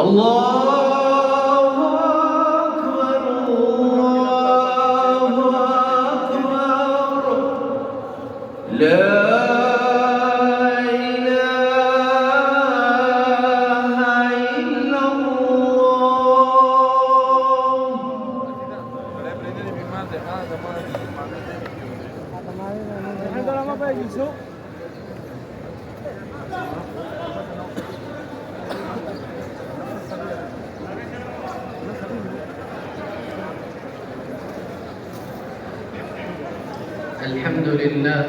الله أكبر الله أكبر لا إله إلا الله. الحمد لله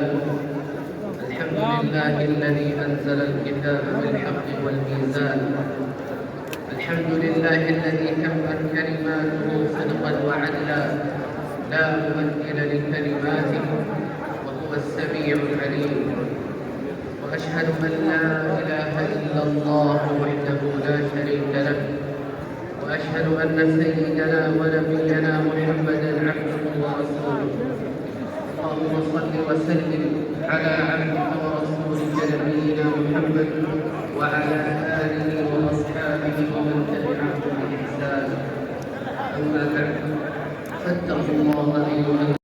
الذي أنزل الكتاب بالحق والميزان. الحمد لله الذي تمت كلماته صدقا وعدلا لا مبدل لكلماته وهو السميع العليم. وأشهد أن لا إله إلا الله وحده لا شريك له، وأشهد أن سيدنا ونبينا محمدا عبده ورسوله. اللهم صل وسلم على عبدك ورسولك نبينا محمد وعلى آله وأصحابه ومن تبعهم بإحسان. أما بعد فاتقوا الله أيها